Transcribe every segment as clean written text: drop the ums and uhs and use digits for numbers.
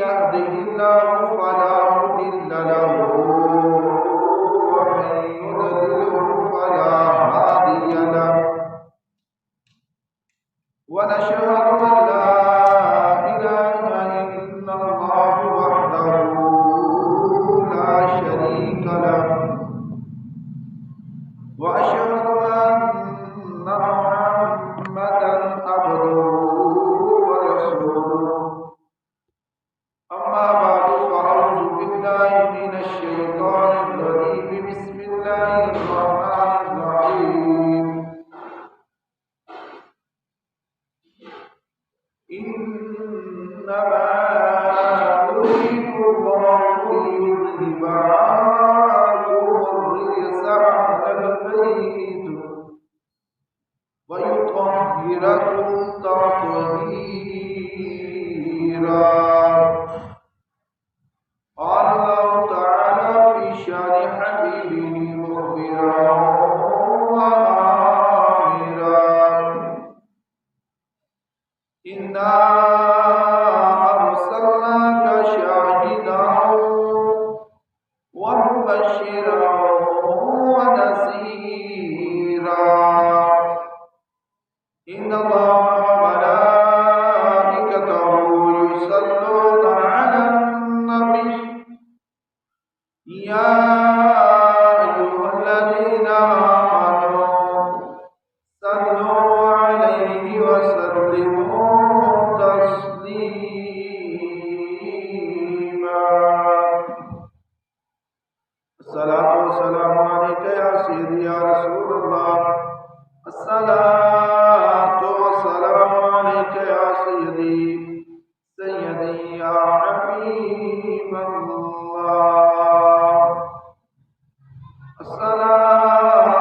يهده الله فلا مضل له ومن يضلله فلا هادي له ونشهد أن لا إله إلا الله وحده لا شريك له وأشهد أن محمدا عبده ورسوله أما بعد فأعوذ بالله من الشيطان الرجيم بسم الله الرحمن الرحيم إنما يريد الله ليذهب عنكم الرجس أهل البيت ويطهركم تطهيرا. قال الله تعالى في شان حبيبه مخبرا وآمرا إنا أرسلناك شاهدا ومبشرا ونذيرا إن الله وملائكته يصلون على النبي يا أيها الذين آمنوا صلوا عليه وسلموا تسليما. الصلاة والسلام عليك يا سيدي يا رسول الله. الصلاة والسلام عليك يا سيدي يا حبيب الله. الصلاة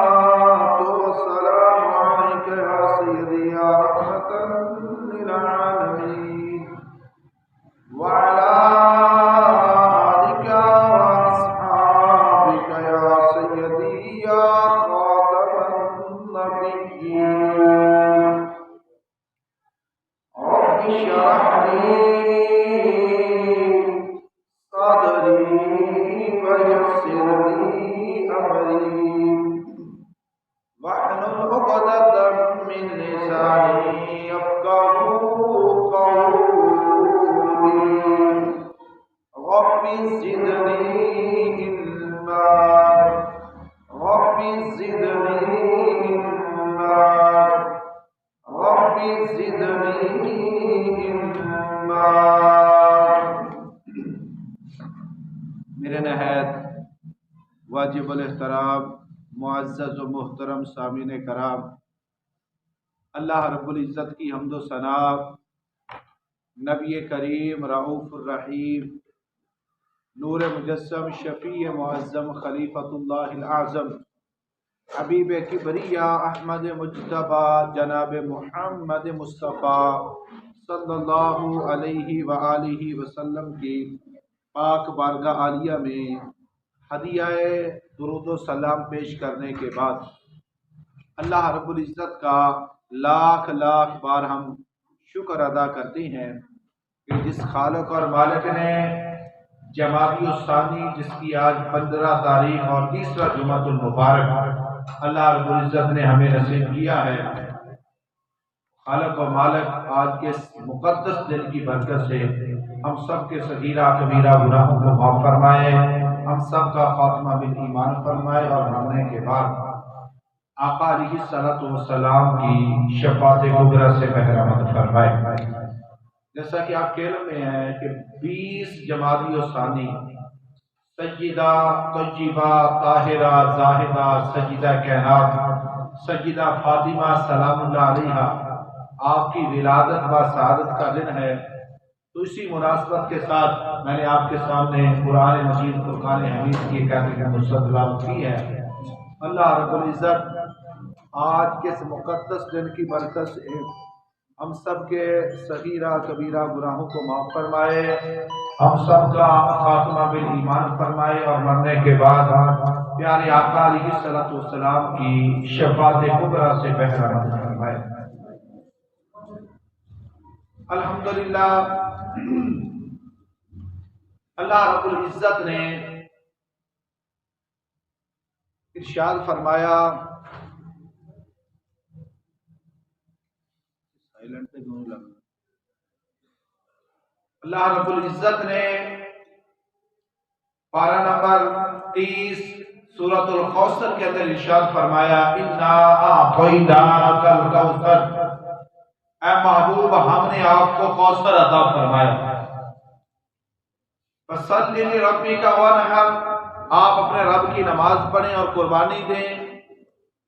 والسلام عليك يا سيدي يا رحمة للعالمين وعلى آلك وأصحابك يا سيدي يا خاتم النبيين. رب اشرح لي صدري ويسر لي أمري واحلل عقدة من لساني يفقهوا قولي. رب زدني علما رب زدني علما رب زدني علما. میرے نہایت واجب الاحترام معزز و محترم سامعین کرام، اللہ رب العزت کی حمد و ثنا، نبی کریم رؤوف الرحیم، نور مجسم، شفیع معظم، خلیفۃ اللہ الاعظم، حبیب کبریہ احمد مجتبی جناب محمد مصطفیٰ صلی اللہ علیہ وآلہ وسلم کی پاک بارگاہ عالیہ میں ہدیہ درود و سلام پیش کرنے کے بعد اللہ رب العزت کا لاکھ لاکھ بار ہم شکر ادا کرتے ہیں کہ جس خالق اور مالک نے جمادی الثانی، جس کی آج 15 تاریخ اور تیسرا جمعۃ المبارک اللہ رب العزت نے ہمیں نصیب کیا ہے، خالق و مالک آج کے اس مقدس دن کی برکت سے ہم سب کے صغیرہ کبیرہ گناہوں کو معاف فرمائے، ہم سب کا خاتمہ بالایمان فرمائے اور مرنے کے بعد آقا علیہ الصلوۃ والسلام کی شفاعت کبریٰ سے بہرامد فرمائے۔ جیسا کہ آپ کے علم میں ہے کہ 20 جمادی الثانی سیدہ طیبہ طاہرہ زاہدہ سیدہ کائنات سیدہ فاطمہ سلام اللہ علیہا آپ کی ولادت و سعادت کا دن ہے، تو اسی مناسبت کے ساتھ میں نے آپ کے سامنے قرآن مجید فرقان حمید کی ایک آیت تلاوت کی ہے۔ اللہ رب العزت آج کے اس مقدس دن کی برکت سے ہم سب کے صغیرہ کبیرہ گناہوں کو معاف فرمائے، ہم سب کا خاتمہ بالایمان فرمائے اور مرنے کے بعد پیارے آقا علیہ الصلوۃ والسلام کی شفاعت کبریٰ سے بہرامد فرمائے۔ الحمدللہ اللہ رب العزت نے ارشاد فرمایا، اللہ رب العزت نے پارہ نمبر 30 سورۃ الکوثر کے اندر ارشاد فرمایا، انا اعطیناک الکوثر، اے محبوب ہم نے آپ کو کوثر عطا فرمایا، فصل لربک وانحر، آپ اپنے رب کی نماز پڑھیں اور قربانی دیں،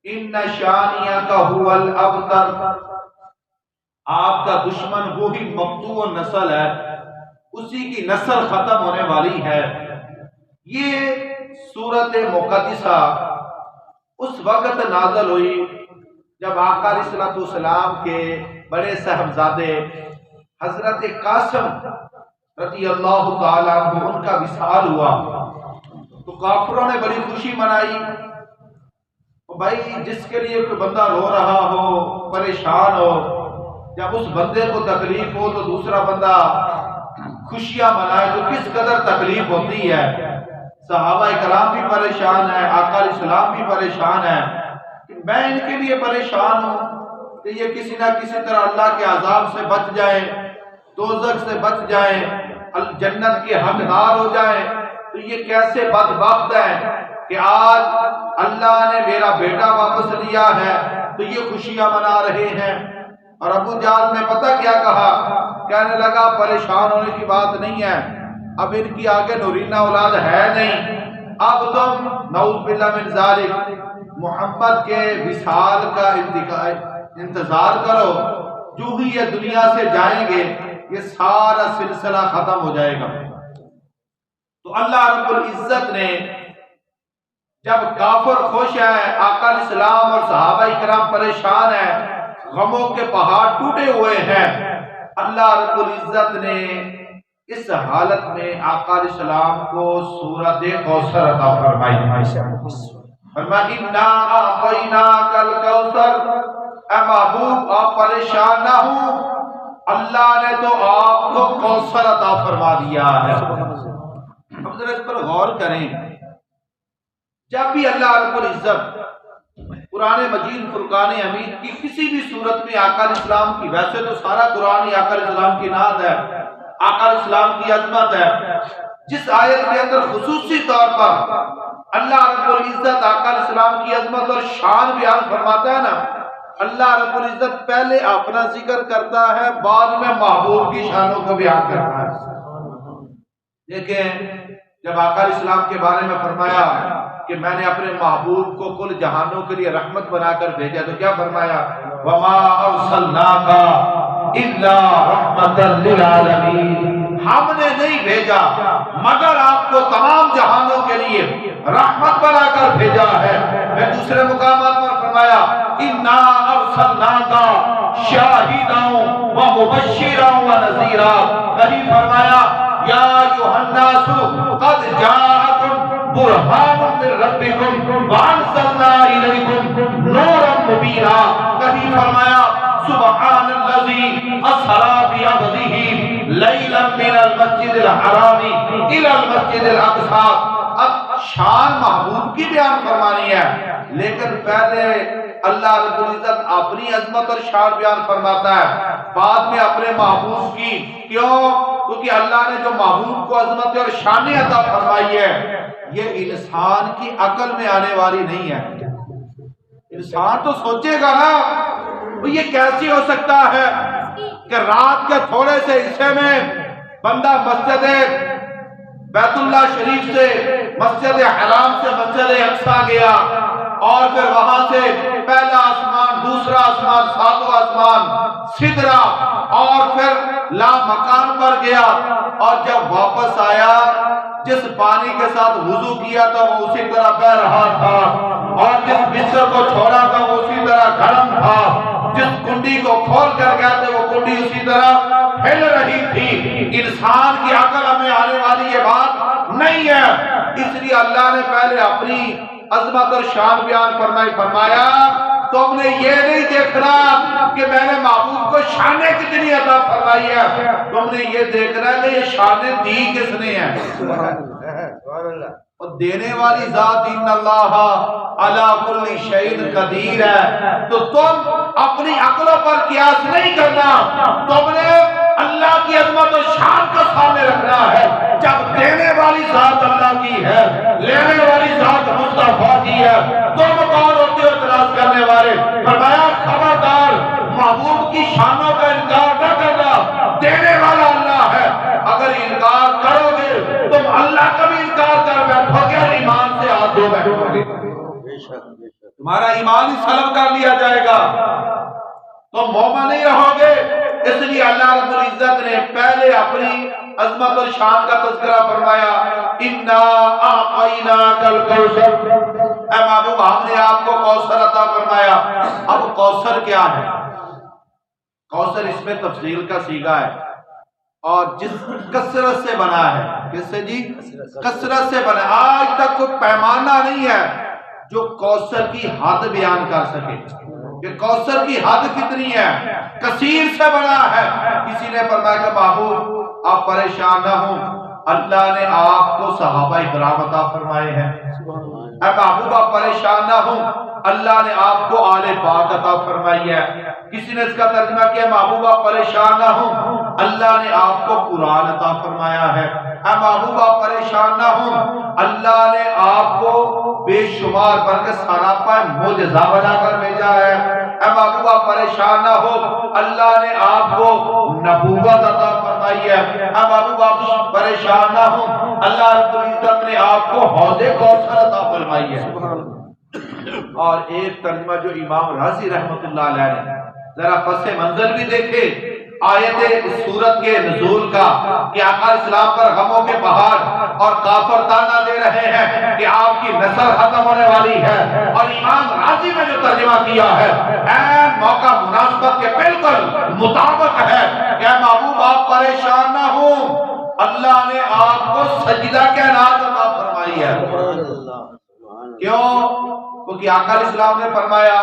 ان شانئک هو الابتر، آپ کا دشمن وہی مقطوع نسل ہے، اسی کی نسل ختم ہونے والی ہے۔ یہ سورت مقدسہ اس وقت نازل ہوئی جب آقا علیہ السلام کے بڑے صاحبزادے حضرت قاسم رضی اللہ تعالیٰ عنہ ان کا وصال ہوا، تو کافروں نے بڑی خوشی منائی۔ بھائی جس کے لیے کوئی بندہ رو رہا ہو، پریشان ہو، جب اس بندے کو تکلیف ہو تو دوسرا بندہ خوشیاں منائے تو کس قدر تکلیف ہوتی ہے۔ صحابہ کرام بھی پریشان ہیں، آقا علیہ السلام بھی پریشان ہیں کہ میں ان کے لیے پریشان ہوں کہ یہ کسی نہ کسی طرح اللہ کے عذاب سے بچ جائیں، دوزخ سے بچ جائیں، جنت کے حقدار ہو جائیں، تو یہ کیسے بدبخت ہیں کہ آج اللہ نے میرا بیٹا واپس لیا ہے تو یہ خوشیاں منا رہے ہیں۔ اور ابو جہل نے پتہ کیا کہا، کہنے لگا پریشان ہونے کی بات نہیں ہے، اب ان کی آگے نورینہ اولاد ہے نہیں، اب تم نعوذ باللہ من ذالک محمد کے وصال کا انتظار کرو، جو ہی یہ دنیا سے جائیں گے یہ سارا سلسلہ ختم ہو جائے گا۔ تو اللہ رب العزت نے جب کافر خوش ہیں، آقا علیہ السلام اور صحابہ کرام پریشان ہیں، غموں کے پہاڑ ٹوٹے ہوئے ہیں، اللہ رب العزت نے اس حالت میں آقا علیہ السلام کو سورۃ کوثر عطا فرمائی۔ فرمایا انا اعطیناک الکوثر، اے محبوب آپ پریشان نہ ہوں، اللہ نے تو آپ کو کوثر عطا فرما دیا ہے۔ اب ذرا اس پر غور کریں، جب بھی اللہ رب العزت قرآن مجید فرقان حمید کی کسی بھی صورت میں آقا علیہ السلام کی، ویسے تو سارا قرآن ہی آقا علیہ السلام کی نعت ہے، آقا علیہ السلام کی عظمت ہے، جس آیت کے اندر خصوصی طور پر اللہ رب العزت آقا علیہ السلام کی عظمت اور شان بیان فرماتا ہے نا، اللہ رب العزت پہلے اپنا ذکر کرتا ہے، بعد میں محبوب کی شانوں کو بیان کرتا ہے۔ دیکھیں جب آقا علیہ السلام کے بارے میں فرمایا کہ میں نے اپنے محبوب کو کل جہانوں کے لیے رحمت بنا کر بھیجا، تو کیا فرمایا، وَمَا أَرْسَلْنَاكَ إِلَّا رَحْمَةً لِلْعَالَمِينَ، ہم نے نہیں بھیجا مگر آپ کو تمام جہانوں کے لیے رحمت بنا کر بھیجا ہے۔ میں دوسرے مقامات پر فرمایا إِنَّا أَرْسَلْنَاكَ شَاهِدًا وَمُبَشِّرًا وَنَذِيرًا، کہیں فرمایا یا ایھا الناس قد جاءکم برہان من ربکم وانزلنا الیکم نورا مبینا، کہیں فرمایا سبحان الذی اسری بعبدہ لیلا من المسجد الحرام الی المسجد الاقصی۔ اب شان محبوب کی بیان فرمانی ہے، لیکن پہلے اللہ رب العزت اپنی عظمت اور شان بیان فرماتا ہے، بعد میں اپنے محبوب کی۔ کیوں؟ کیونکہ اللہ نے جو محبوب کو عظمت اور شان عطا فرمائی ہے یہ انسان کی عقل میں آنے والی نہیں ہے۔ انسان تو سوچے گا نا یہ کیسی ہو سکتا ہے کہ رات کے تھوڑے سے حصے میں بندہ مسجد بیت اللہ شریف سے مسجد حرام سے مسجد اقصی گیا اور پھر وہاں سے پہلا آسمان، دوسرا آسمان، ساتواں آسمان، سدرا اور پھر لا مکان پر گیا، اور جب واپس آیا جس پانی کے ساتھ وضو کیا تھا وہ اسی طرح بہ رہا تھا، اور جس بستر کو چھوڑا تھا وہ اسی طرح گرم تھا، جس کنڈی کو کھول کر گئے تھے وہ کنڈی اسی طرح پھیل رہی تھی۔ انسان کی عقل میں آنے والی یہ بات نہیں ہے، اس لیے اللہ نے پہلے اپنی عظمت اور شان بیان فرمایا تم نے یہ نہیں دیکھنا کہ میں نے محبوب کو شانیں کتنی عطا فرمائی ہے، تم نے یہ دیکھنا ہے کہ یہ شانیں دی کس نے ہیں۔ اور دینے والی ذات ان اللہ علی کل شیء قدیر ہے، تو تم اپنی عقلوں پر قیاس نہیں کرنا، تم نے اللہ کی عظمت و شان کو سامنے رکھنا ہے۔ جب دینے والی ذات اللہ کی ہے، لینے والی ذات مصطفیٰ کی ہے، تم کون ہوتے ہو اعتراض کرنے والے؟ فرمایا خبردار محبوب کی شانوں کا انکار نہ کرنا، دینے والا اللہ ہے، اگر انکار کرو گے تم اللہ کا بھی انکار کر بیٹھو گے اور ایمان سے ہاتھ دھو بیٹھو گے، تمہارا ایمان ہی سلب کر لیا جائے گا، تم مومن نہیں رہو گے۔ اس لیے اللہ رب العزت نے پہلے اپنی عظمت اور شان کا تذکرہ فرمایا، انا اعطیناک الکوثر، اے محبوب ہم نے آپ کو کوثر عطا فرمایا۔ اب کوثر کیا ہے؟ کوثر اس میں تفصیل کا صیغہ ہے، اور جس کثرت سے بنا ہے، کس سے جی؟ کثرت سے بنا۔ آج تک کوئی پیمانہ نہیں ہے جو کوثر کی حد بیان کر سکے کہ کوثر کی حد کتنی ہے، کثیر سے بنا ہے۔ کسی نے فرمایا کہ محبوب آپ پریشان نہ ہوں، اللہ نے آپ کو صحابہ کرام عطا فرمائے ہیں۔ اے محبوب آپ پریشان نہ ہوں، اللہ نے آپ کو آل پاک عطا فرمائی ہے۔ کسی نے اس کا ترجمہ کیا، محبوب آپ پریشان نہ ہوں، اللہ نے آپ کو قرآن عطا فرمایا ہے۔ اے محبوب آپ پریشان نہ ہوں، اللہ نے آپ کو بے شمار بلکہ سراپا معجزہ بنا کر بھیجا ہے۔ اے محبوب آپ پریشان نہ ہو، اللہ نے آپ کو نبوت عطا فرمائی ہے۔ اے محبوب آپ پریشان نہ ہو، اللہ رب العزت نے آپ کو حوض کوثر عطا فرمائی ہے۔ اور ایک ترجمہ جو امام رازی رحمۃ اللہ علیہ نے، ذرا پس منظر بھی دیکھے آیت اس سورت کے نزول کا کہ آقا اسلام پر غموں کے پہاڑ اور کافر تانا دے رہے ہیں کہ آپ کی نسل ختم ہونے والی ہے، اور امام رازی نے جو ترجمہ کیا ہے این موقع مناسبت کے بالکل مطابق ہے کہ محبوب آپ پریشان نہ ہوں، اللہ نے آپ کو سجدہ کائنات عطا فرمائی ہے۔ کیوں؟ کیونکہ آقا اسلام نے فرمایا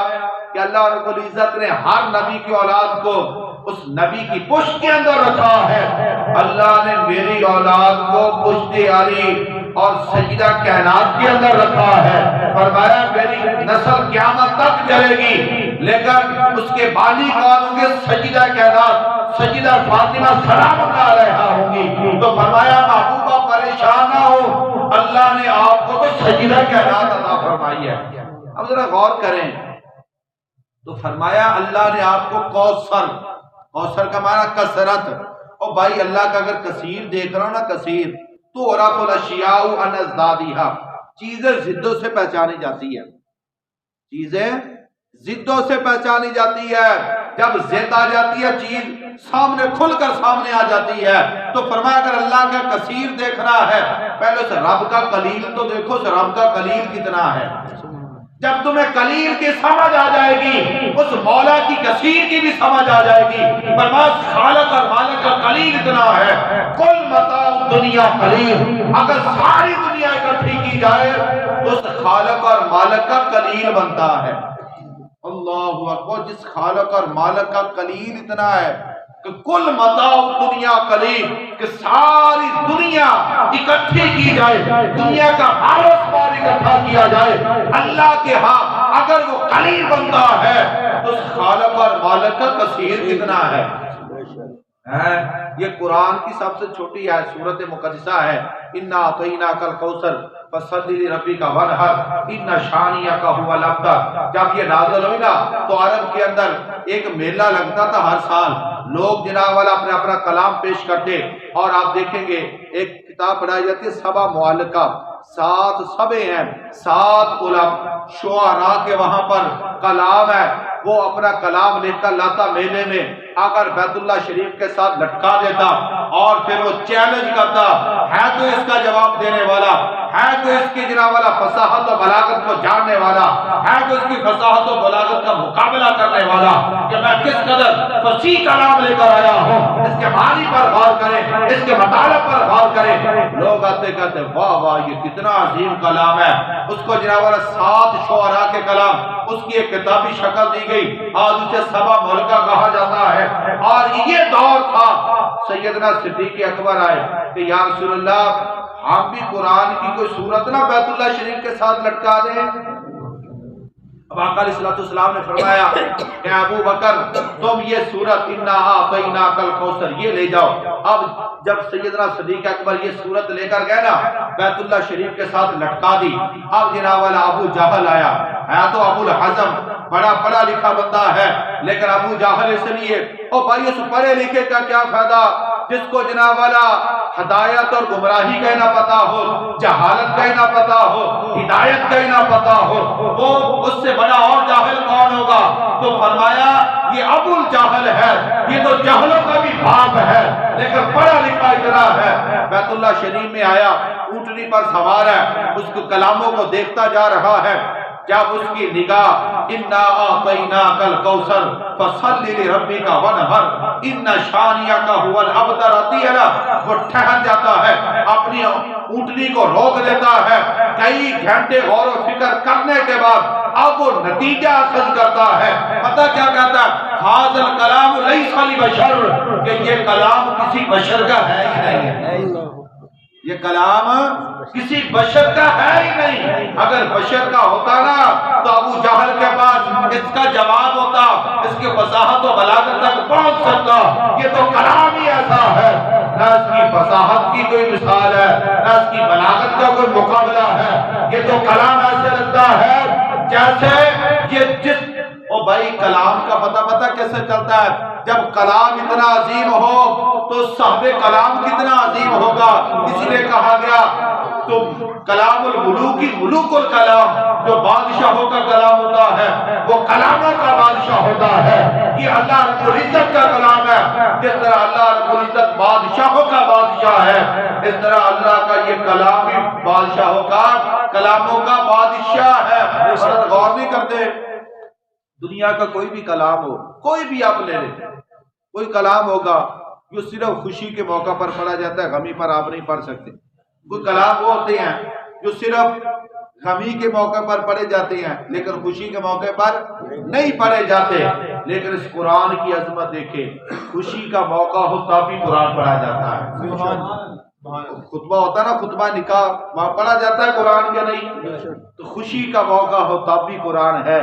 کہ اللہ رب العزت نے ہر نبی کی اولاد کو اس نبی کی پشت کے اندر رکھا ہے، اللہ نے میری اولاد کو پشت علی اور سجدہ کائنات کے اندر رکھا ہے۔ فرمایا میری نسل قیامت تک چلے گی، لیکن اس کے بانی کون ہوں گے؟ سجدہ کائنات، سجدہ فاطمہ سلام اللہ علیہا ہوں گی۔ تو فرمایا محبوبہ پریشان نہ ہو، اللہ نے آپ کو تو سجدہ کائنات عطا فرمائی ہے۔ اب ذرا غور کریں تو فرمایا اللہ نے آپ کو کوثر، کوثر کا معنی کثرت، اور بھائی اللہ کا اگر کثیر دیکھ رہا ہو نا، کثیر تو عرف الاشیاء عن ازدادها، چیزیں ضدوں سے پہچانی جاتی ہے، چیزیں ضدوں سے پہچانی جاتی ہے۔ جب ضد آ جاتی ہے چیز سامنے کھل کر سامنے آ جاتی ہے۔ تو فرمایا اگر اللہ کا کثیر دیکھنا ہے، پہلے اس رب کا قلیل تو دیکھو، اس رب کا قلیل کتنا ہے۔ جب تمہیں قلیل کی سمجھ آ جائے گی، اس مولا کی کثیر کی بھی سمجھ آ جائے گی۔ فرمایا خالق اور مالک کا قلیل اتنا ہے، کل متاع دنیا قلیل، اگر ساری دنیا اکٹھی کی جائے تو اس خالق اور مالک کا قلیل بنتا ہے۔ اللہ اکبر، جس خالق اور مالک کا قلیل اتنا ہے کہ کل متاع دنیا قلیل، کہ ساری دنیا اکٹھی کی جائے، دنیا کا ہر اسباب اکٹھا کیا جائے، اللہ کے ہاں اگر وہ قلیل بنتا ہے تو اس خالق اور مالک کا کثیر کتنا ہے۔ یہ قرآن کی سب سے چھوٹی ہے، سورت مقدسہ ہے، انا اعطیناک الکوثر فصلی لربک وانحر ان شانئک ھو الابتر۔ جب یہ نازل ہوئی نا تو عرب کے اندر ایک میلہ لگتا تھا ہر سال، لوگ جناب والا اپنا اپنا کلام پیش کرتے، اور آپ دیکھیں گے ایک کتاب پڑھائی جاتی ہے سبع معلقہ، 7 سبع ہیں، 7 علماء شعراء کے وہاں پر کلام ہے، وہ اپنا کلام لکھ کر لاتا میلے میں، اگر بیت اللہ شریف کے ساتھ لٹکا دیتا، اور پھر وہ چیلنج کرتا ہے تو اس کا جواب دینے والا ہے, تو اس کی جناب والا فصاحت و بلاغت کو جاننے والا ہے, تو اس کی فصاحت و بلاغت کا مقابلہ کرنے والا کہ میں کس قدر فصیح کلام لے کر آیا ہوں, اس کے معنی پر غور کریں, اس کے مطالب پر غور کریں. لوگ آتے کہتے واہ واہ یہ کتنا عظیم کلام ہے. اس کو جناب والا 7 شعراء کے کلام, اس کی ایک کتابی شکل دی گئی, آج اسے سبا ملکہ کہا جاتا ہے. اور یہ دور تھا سیدنا صدیق اکبر آئے کہ یا رسول اللہ ہم بھی قرآن کی کوئی سورت نہ بیت اللہ شریف کے ساتھ لٹکا دیں. اب آقا علیہ السلام نے فرمایا کہ ابو بکر تم یہ سورت انا اعطیناک الکوثر یہ لے جاؤ. اب جب سیدنا صدیق اکبر یہ سورت لے کر گئے نا بیت اللہ شریف کے ساتھ لٹکا دی. اب جناب والا ابو جہل آیا ہے, تو ابو الحزم بڑا پڑھا لکھا بندہ ہے, لیکن ابو جہل اس لیے او بھائی اس پڑھے لکھے کا کیا فائدہ جس کو جناب والا ہدایت اور گمراہی کا ہی نہ پتا ہو, جہالت کا ہی نہ پتا ہو, ہدایت کا ہی نہ پتا ہو, وہ اس سے بڑا اور جاہل کون ہوگا. تو فرمایا یہ ابو الجہل ہے, یہ تو جہلوں کا بھی باپ ہے لیکن پڑھا لکھا اتنا ہے. بیت اللہ شریف میں آیا, اونٹنی پر سوار ہے, اس کے کلاموں کو دیکھتا جا رہا ہے. جب اس کی نگاہ انا اعطیناک الکوثر فصلی لربک وانحر ان شانئک هو الابتر آتی ہے نا, وہ ٹھہر جاتا ہے, اپنی اونٹنی کو روک دیتا ہے. کئی گھنٹے غور و فکر کرنے کے بعد اب وہ نتیجہ اخذ کرتا ہے. پتہ کیا کہتا ہے, ھذا الکلام لیس لبشر, کہ یہ کلام کسی بشر کا ہے ہی نہیں, یہ کلام کسی بشر کا ہے ہی نہیں. اگر بشر کا ہوتا نا تو ابو جہل کے پاس اس کا جواب ہوتا, اس کی فصاحت و بلاغت تک پہنچ سکتا. یہ تو کلام ہی ایسا ہے, نہ اس کی فصاحت کی کوئی مثال ہے, نہ اس کی بلاغت کا کوئی مقابلہ ہے. یہ تو کلام ایسے لگتا ہے جیسے یہ جس او بھائی کلام کا پتہ کیسے چلتا ہے, جب کلام اتنا عظیم ہو تو صاحب کلام کتنا عظیم ہوگا. اس لیے کہا گیا تو کلام الملوک ملوک الکلام, جو بادشاہوں کا کلام ہوتا ہے وہ کلاموں کا بادشاہ ہوتا ہے. یہ اللہ رب العزت کا کلام ہے. جس طرح اللہ رب العزت بادشاہوں کا بادشاہ ہے, اس طرح اللہ کا یہ کلام بھی بادشاہوں کا کلاموں کا بادشاہ ہے. غور نہیں کرتے, دنیا کا کوئی بھی کلام ہو, کوئی بھی آپ لے لیں, کوئی کلام ہوگا جو صرف خوشی کے موقع پر پڑھا جاتا ہے, غمی پر آپ نہیں پڑھ سکتے. کوئی کلام وہ ہوتے ہیں جو صرف غمی کے موقع پر پڑھے جاتے ہیں لیکن خوشی کے موقع پر نہیں پڑھے جاتے. لیکن اس قرآن کی عظمت دیکھیں, خوشی کا موقع ہو تب بھی قرآن پڑھا جاتا ہے. خطبہ ہوتا ہے نا, خطبہ نکاح وہاں پڑھا جاتا ہے قرآن کے نہیں. تو خوشی کا موقع ہو تب بھی قرآن ہے,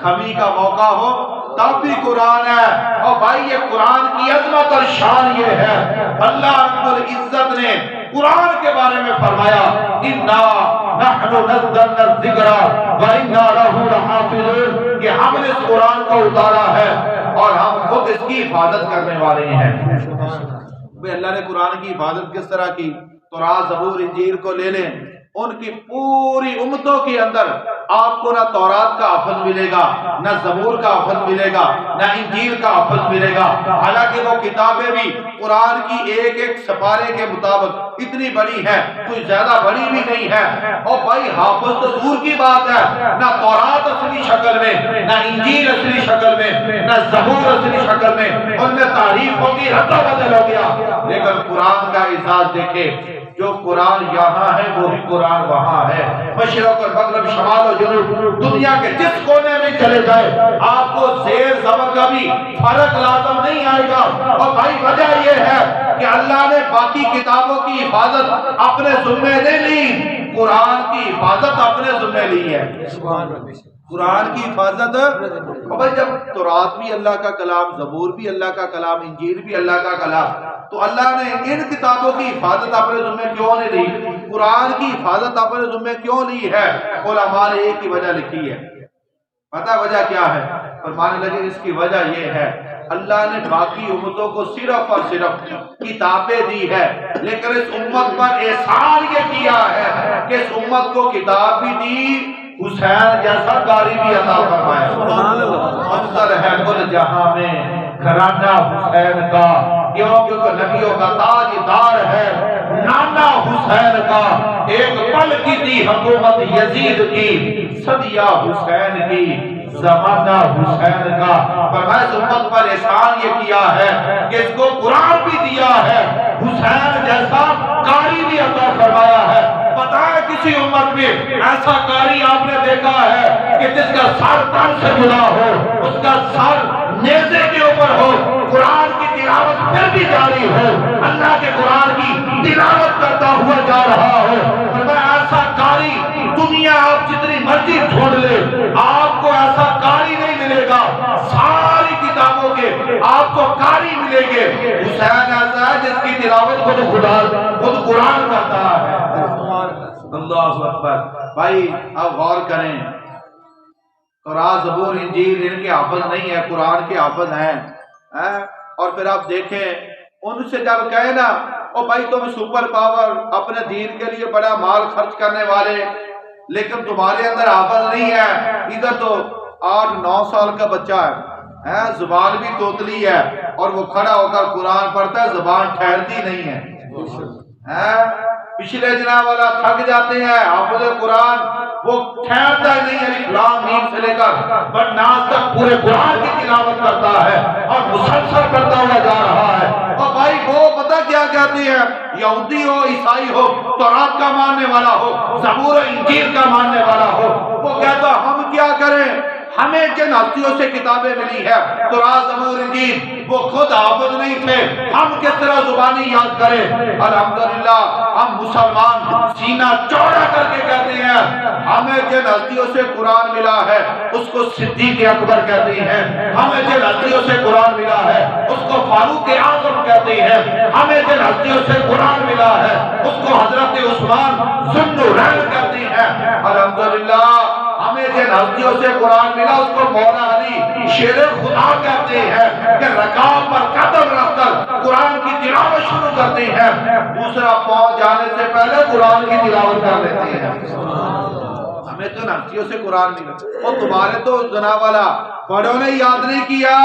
غمی کا موقع ہو تب بھی قرآن ہے. اور بھائی یہ قرآن کی عظمت اور شان یہ ہے, اللہ رب العزت نے قرآن کے بارے میں فرمایا انا نحن نزلنا الذکر وانا لہ لحافظون, کہ ہم نے اس قرآن کو اتارا ہے اور ہم خود اس کی حفاظت کرنے والے ہیں. بھئی اللہ نے قرآن کی حفاظت کس طرح کی؟ تورات زبور انجیل کو لے لیں, ان کی پوری امتوں کے اندر آپ کو نہ تورات کا حفظ ملے گا, نہ زبور کا حفظ ملے گا, نہ انجیل کا حفظ ملے گا. حالانکہ وہ کتابیں بھی قرآن کی ایک ایک سپارے کے مطابق اتنی بڑی ہیں, کوئی زیادہ بڑی بھی نہیں ہے. اور بھائی حافظ تو دور کی بات ہے, نہ تورات اصلی شکل میں, نہ انجیل اصلی شکل میں, نہ زبور اصلی شکل میں, ان میں تعریف ہوگی, رد و بدل ہو گیا. لیکن قرآن کا اعزاز دیکھیں, جو قرآن یہاں ہے وہی قرآن وہاں ہے. مشرق اور مغرب, شمال و جنوب, دنیا کے جس کونے میں چلے جائے آپ کو زیر زبر کا بھی فرق لازم نہیں آئے گا. اور بھائی وجہ یہ ہے کہ اللہ نے باقی کتابوں کی حفاظت اپنے ذمہ نہیں لی, قرآن کی حفاظت اپنے ذمہ لی ہے. قرآن کی حفاظت. اور جب تورات بھی اللہ کا کلام, زبور بھی اللہ کا کلام, انجیل بھی اللہ کا کلام, تو اللہ نے ان کتابوں کی حفاظت اپنے ذمہ کیوں نہیں لی؟ قرآن کی حفاظت اپنے ذمہ کیوں لی ہے؟ علماء نے ایک ہی وجہ لکھی ہے. پتہ وجہ کیا ہے؟ فرمانے لگے اس کی وجہ یہ ہے اللہ نے باقی امتوں کو صرف اور صرف کتابیں دی ہے, لیکن اس امت پر احسان یہ کیا ہے کہ اس امت کو کتاب بھی دی, حسین جیسا قاری بھی عطا فرمایا. منظر ہے کل جہاں میں گھرانہ حسین کا, کیونکہ نبیوں کا تاجدار ہے نانا حسین کا، ایک پل کی تھی حکومت یزید کی، صدیہ حسین کی، زمانہ حسین کا۔ فرمایا اس امت پر احسان یہ کیا ہے کہ اس کو قرآن بھی دیا ہے، حسین جیسا قاری بھی عطا فرمایا ہے۔ پتہ ہے کسی امت میں ایسا قاری آپ نے دیکھا ہے کہ جس کا سر تن سے جدا ہو، اس کا سر نیزے کے اوپر ہو، قرآن کی تلاوت پھر بھی جاری ہو، اللہ کے قرآن کی تلاوت کرتا ہوا جا رہا ہو؟ فرمایا ایسا قاری دنیا آپ جتنی مرضی ڈھونڈ لے، آپ کو ایسا قاری نہیں ملے گا۔ ساری کتابوں کے آپ کو قاری ملیں گے، حسین ایسا ہے جس کی تلاوت خود قرآن کرتا ہے۔ اللہ اکبر۔ بھائی اب غور کریں، تورات زبور انجیل ان کے حافظ نہیں ہے، قرآن کے حافظ ہیں۔ اور پھر آپ دیکھیں ان سے جب کہے نا او بھائی تم سپر پاور، اپنے دین کے لیے بڑا مال خرچ کرنے والے، لیکن تمہارے اندر حافظ نہیں ہے۔ ادھر تو 8-9 سال کا بچہ ہے، زبان بھی توتلی ہے، اور وہ کھڑا ہو کر قرآن پڑھتا ہے، زبان ٹھہرتی نہیں ہے۔ پچھلے جناب والا تھک جاتے ہیں، حافظ قرآن وہ ٹھہرتا ہی نہیں ہے، الف لام میم سے لے کر بناس تک پورے قرآن کی تلاوت کرتا ہے اور مسلسل کرتا ہوا جا رہا ہے۔ اور بھائی وہ پتہ کیا کہتے ہیں، یہودی ہو عیسائی ہو، تورات کا ماننے والا ہو، زبور و انجیل کا ماننے والا ہو، وہ کہتا ہم کیا کریں، ہمیں جن ہستیوں سے کتابیں ملی ہے تورات زبور انجیل، وہ خود حافظ نہیں تھے، ہم کس طرح زبانی یاد کریں؟ الحمدللہ ہم مسلمان سینہ چوڑا کر کے کہتے ہیں ہمیں جن ہستیوں سے قرآن ملا ہے اس کو صدیق اکبر کہتے ہیں، ہمیں جن ہستیوں سے قرآن ملا ہے اس کو فاروق اعظم کہتے ہیں، ہمیں جن ہستیوں سے قرآن ملا ہے اس کو حضرت عثمان ذو النورین کہتے ہیں۔ الحمدللہ ہمیں جن ہستیوں سے قرآن ملا اس کو مولا علی شیر خدا کہتے ہیں کہ رکاب پر قدم رکھ کر قرآن کی تلاوت شروع کرتے ہیں، دوسرا پہنچ جانے سے پہلے قرآن کی تلاوت کر لیتے ہیں۔ ہمیں تو ہستیوں سے قرآن ملا، اور تمہارے تو جناب والا بڑوں نے یاد نہیں کیا،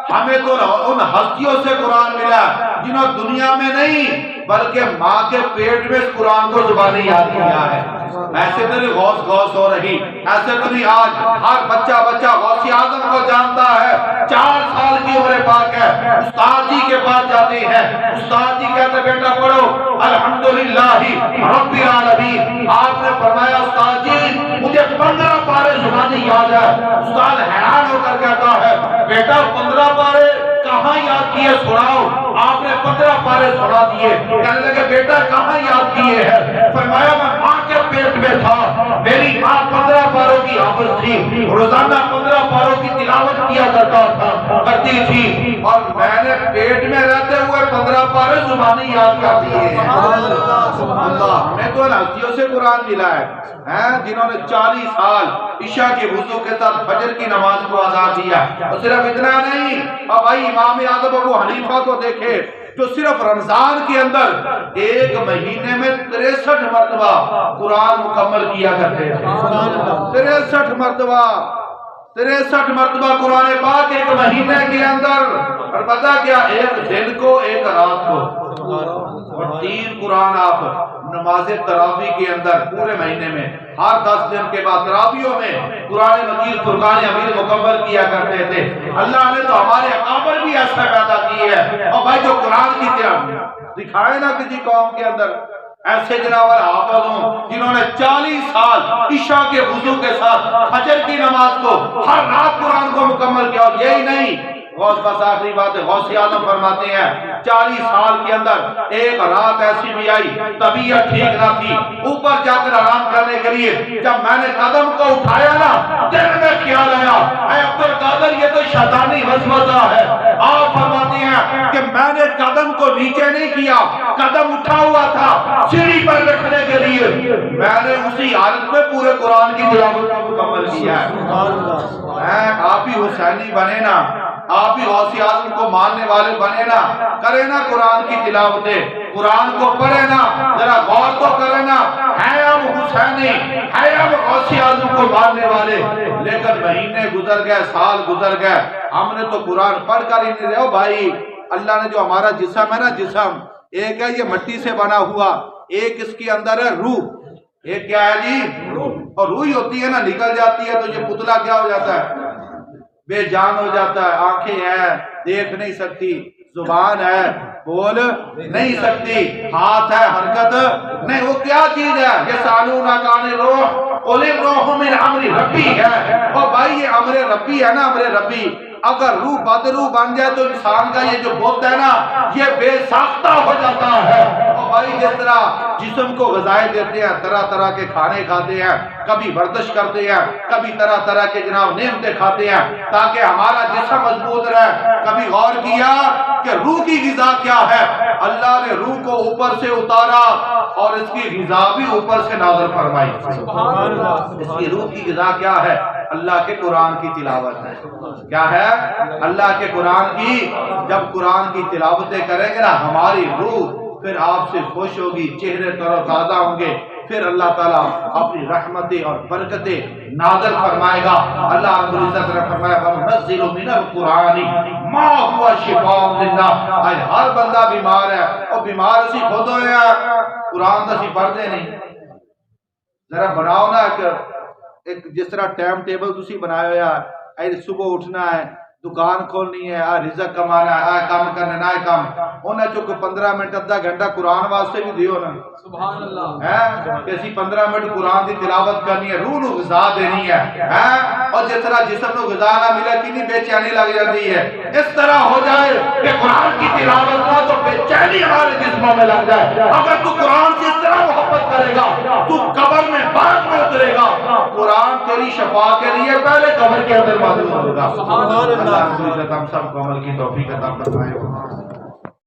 ہمیں تو ان ہستیوں سے قرآن ملا جنہوں دنیا میں نہیں بلکہ ماں کے پیٹ میں اس قرآن کو زبانی یاد کیا ہے۔ ایسے تو نہیں غوث ہو رہی، ایسے تو نہیں آج ہر بچہ غوث اعظم کو جانتا ہے، 4 سال کی عمر پاک ہے، استاد جی کے پاس جاتے ہیں، استاد جی کہتے بیٹا پڑھو الحمدللہ رب العالمین، آپ نے فرمایا استاد جی مجھے 15 پارے زبانی یاد ہے۔ استاد حیران ہو کر کہتا ہے بیٹا 15 پارے کہاں یاد کیے سناؤ؟ آپ نے 15 پارے سنا دیے۔ کہنے لگے بیٹا کہاں یاد کیے ہیں؟ فرمایا میں ماں کے پیٹ میں تھا، میری ماں 15 پاروں کی حافظ تھی، روزانہ 15 پاروں کی تلاوت کیا کرتی تھی، اور میں نے پیٹ میں رہتے ہوئے 15 پارے زبانی یاد کر دیے ہیں۔ اللہ ہمیں تو ہستیوں سے قرآن ملا ہے جنہوں نے 40 سال عشاء کے وضو کے ساتھ فجر کی نماز کو ادا کیا۔ اور صرف اتنا نہیں، اب بھائی امام اعظم ابو حنیفہ کو دیکھے جو صرف رمضان کے اندر ایک مہینے میں 63 مرتبہ قرآن مکمل کیا کرتے تھے۔ 63 مرتبہ قرآن پاک ایک مہینے کے اندر، اور پتہ کیا ایک دن کو ایک رات کو، اور 3 قرآن آپ نماز تراویح کے اندر پورے مہینے میں ہر 10 دن کے بعد تراویحوں میں قرآن مجید فرقان حمید مکمل کیا کرتے تھے۔ اللہ نے تو ہمارے اکابر بھی ایسا پیدا کی ہے، اور بھائی جو قرآن کی تلاوت دکھائے نا کسی قوم کے اندر ایسے جناب حافظ ہوں جنہوں نے 40 سال عشاء کے وضو کے ساتھ فجر کی نماز کو ہر رات قرآن کو مکمل کیا۔ اور یہی نہیں، غوث بس آخری بات ہے، غوث اعظم فرماتے ہیں 40 سال کے اندر ایک رات ایسی بھی آئی طبیعت ٹھیک نہ تھی، اوپر جا کر آرام کرنے کے لیے جب میں نے قدم کو اٹھایا نا دل میں خیال آیا اے عبد القادر یہ تو شیطانی وسوسہ ہے۔ آپ فرماتے ہیں کہ میں نے قدم کو نیچے نہیں کیا، قدم اٹھا ہوا تھا سیڑھی پر رکھنے کے لیے، میں نے اسی حالت میں پورے قرآن کی تلاوت کو مکمل کیا ہے۔ آپ ہی حسینی بنے نا، آپ بھی غوث اعظم کو ماننے والے بنے نا، کرے نا قرآن کی تلاوتیں، قرآن کو پڑھے نا، ذرا غور تو کرے نا، ہے ہم حسینی، ہے ہم غوث اعظم کو ماننے والے، لیکن مہینے گزر گئے، سال گزر گئے، ہم نے تو قرآن پڑھ کر ہی نہیں رہے۔ بھائی اللہ نے جو ہمارا جسم ہے نا، جسم ایک ہے یہ مٹی سے بنا ہوا، ایک اس کے اندر ہے روح. ایک کیا ہے جی؟ اور روح ہی ہوتی ہے نا، نکل جاتی ہے تو یہ پتلا کیا ہو جاتا ہے؟ بے جان ہو جاتا ہے. آنکھیں ہیں دیکھ نہیں سکتی، زبان ہے بول نہیں سکتی، ہاتھ ہے حرکت نہیں. وہ کیا چیز ہے؟ یہ سالونہ کان روح قل الروح من امر ربی ہے. اور بھائی یہ امر ربی ہے نا، امر ربی. اگر روح بدروح بن جائے تو انسان کا یہ جو بت ہے نا یہ بے ساختہ ہو جاتا ہے. اور بھائی جس طرح جسم کو غذائیں دیتے ہیں، طرح طرح کے کھانے کھاتے ہیں، کبھی ورزش کرتے ہیں، کبھی طرح طرح کے جناب نعمتیں کھاتے ہیں تاکہ ہمارا جسم مضبوط رہے. کبھی غور کیا کہ روح کی غذا کیا ہے؟ اللہ نے روح کو اوپر سے اتارا اور اس کی غذا بھی اوپر سے نازل فرمائی. اس کی روح کی غذا کیا ہے؟ اللہ کے قرآن کی تلاوت ہے. کیا ہے؟ اللہ کے قرآن کی. جب قرآن کی تلاوتیں کریں گے نا ہماری روح پھر آپ سے خوش ہوگی، چہرے تر و تازہ ہوں گے. پھر اللہ تعالیٰ اپنی رحمتیں اور برکتیں نازل فرمائے گا. اللہ رب العزت نے فرمایا وَنُنَزِّلُ مِنَ الْقُرْآنِ مَا هُوَ شِفَاءٌ لِلنَّاسِ. آج ہر بندہ بیمار ہے اور بیمار اسی خود ہوئے ہیں، قرآن تو اسی پڑھتے نہیں. ذرا بناؤ نا ایک جس طرح ٹائم ٹیبل تسی بنایا ہوا ہے، صبح اٹھنا ہے، دکان کھولنی ہے، رزق کمانا ہے، کام کرنا نہ کام. انہیں چکو 15 منٹ ادھا گھنٹہ قرآن واسطے بھی دیو نا. سبحان اللہ. کسی 15 منٹ قرآن کی تلاوت کرنی ہے، روح نو غذا دینی ہے. اور جس طرح جسم نو غذا نہ ملے کتنی بے چینی لگ جاتی ہے، اس طرح ہو جائے کہ قرآن کی تلاوت نہ تو بے چینی ہمارے جسموں میں لگ جائے. اگر تو قرآن سے اس طرح محبت کرے گا تو قبر میں بعد میں اترے گا. قرآن تیری شفا کے لیے پہلے قبر کے اندر موجود ہوگا. سبحان اللہ. ہم سب کو عمل کی توفیق عطا فرمائے.